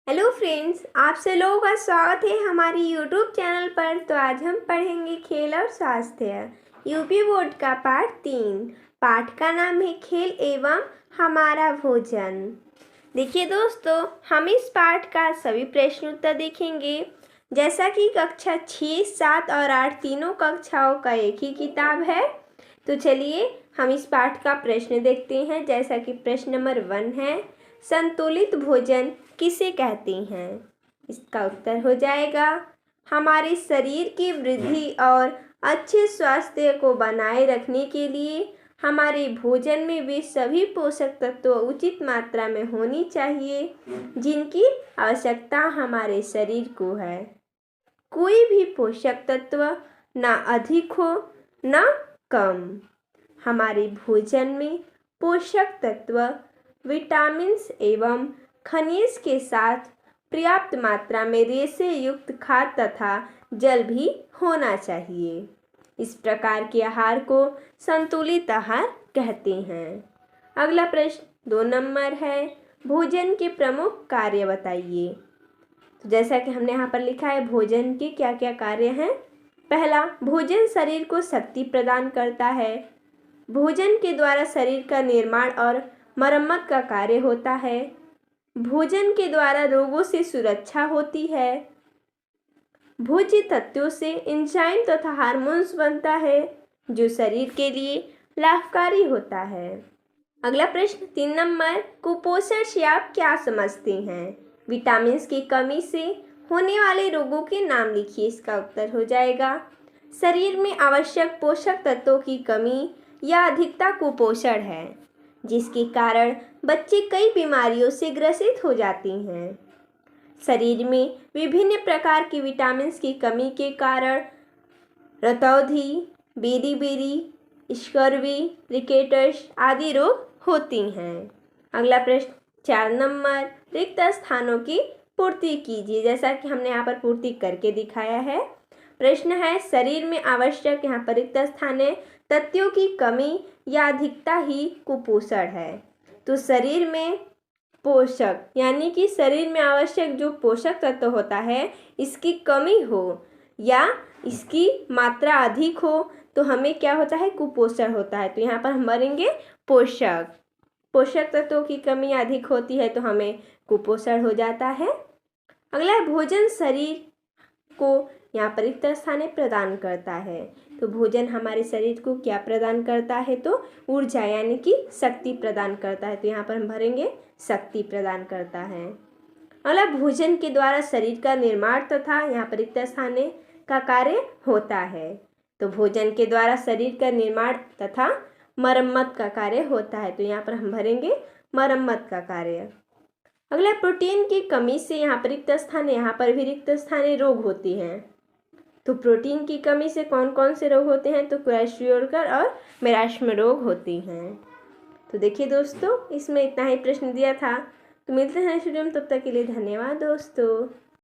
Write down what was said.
Hello friends, आप सब लोगों का स्वागत है हमारी यूट्यूब चैनल पर। तो आज हम पढ़ेंगे खेल और स्वास्थ्य यूपी बोर्ड का पाठ 3। पाठ का नाम है खेल एवं हमारा भोजन। देखिए दोस्तों, हम इस पाठ का सभी प्रश्न उत्तर देखेंगे। जैसा कि कक्षा 6, 7 और 8 तीनों कक्षाओं का एक ही किताब है। तो चलिए हम इस पाठ का प्रश्न देखते हैं। जैसा कि प्रश्न नंबर 1 है, संतुलित भोजन किसे कहते हैं? इसका उत्तर हो जाएगा, हमारे शरीर की वृद्धि और अच्छे स्वास्थ्य को बनाए रखने के लिए हमारे भोजन में वे सभी पोषक तत्व उचित मात्रा में होनी चाहिए जिनकी आवश्यकता हमारे शरीर को है। कोई भी पोषक तत्व ना अधिक हो ना कम। हमारे भोजन में पोषक तत्व, विटामिन्स एवं खनिज के साथ पर्याप्त मात्रा में रेशे युक्त खाद्य तथा जल भी होना चाहिए। इस प्रकार के आहार को संतुलित आहार कहते हैं। अगला प्रश्न 2 नंबर है, भोजन के प्रमुख कार्य बताइए। तो जैसा कि हमने यहाँ पर लिखा है, भोजन के क्या क्या कार्य हैं। पहला, भोजन शरीर को शक्ति प्रदान करता है। भोजन के द्वारा शरीर का निर्माण और मरम्मत का कार्य होता है। भोजन के द्वारा रोगों से सुरक्षा होती है। भोज्य तत्वों से एंजाइम तथा हार्मोन्स बनता है जो शरीर के लिए लाभकारी होता है। अगला प्रश्न 3 नंबर, कुपोषण से आप क्या समझते हैं? विटामिन की कमी से होने वाले रोगों के नाम लिखिए। इसका उत्तर हो जाएगा, शरीर में आवश्यक पोषक तत्वों की कमी या अधिकता कुपोषण है, जिसके कारण बच्चे कई बीमारियों से ग्रसित हो जाती हैं। शरीर में विभिन्न प्रकार की विटामिन की कमी के कारण रतौंधी, बेरी, स्कर्वी, रिकेटस आदि रोग होती हैं। अगला प्रश्न 4 नंबर, रिक्त स्थानों की पूर्ति कीजिए। जैसा कि हमने यहाँ पर पूर्ति करके दिखाया है। प्रश्न है, शरीर में आवश्यक, यहाँ पर रिक्त स्थान है, तत्वों की कमी या अधिकता ही कुपोषण है। तो शरीर में पोषक यानी कि शरीर में आवश्यक जो पोषक तत्व होता है, इसकी कमी हो या इसकी मात्रा अधिक हो तो हमें क्या होता है? कुपोषण होता है। तो यहाँ पर हम भरेंगे पोषक तत्वों की कमी अधिक होती है तो हमें कुपोषण हो जाता है। अगला है, भोजन शरीर को यहाँ पर रिक्त स्थान प्रदान करता है। तो भोजन हमारे शरीर को क्या प्रदान करता है? तो ऊर्जा यानी कि शक्ति प्रदान करता है। तो यहाँ पर हम भरेंगे शक्ति प्रदान करता है। अगला, भोजन के द्वारा शरीर का निर्माण तथा यहाँ पर रिक्त स्थान का कार्य होता है। तो भोजन के द्वारा शरीर का निर्माण तथा मरम्मत का कार्य होता है। तो यहाँ पर हम भरेंगे मरम्मत का कार्य। अगला, प्रोटीन की कमी से यहाँ पर रिक्त स्थान, यहाँ पर भी रिक्त स्थान रोग होती हैं। तो प्रोटीन की कमी से कौन कौन से रोग होते हैं? तो क्वेश्योरकर और मेरास्म रोग होती हैं। तो देखिए दोस्तों, इसमें इतना ही प्रश्न दिया था। तो मिलते हैं नेक्स्ट वीडियो में, तब तक के लिए धन्यवाद दोस्तों।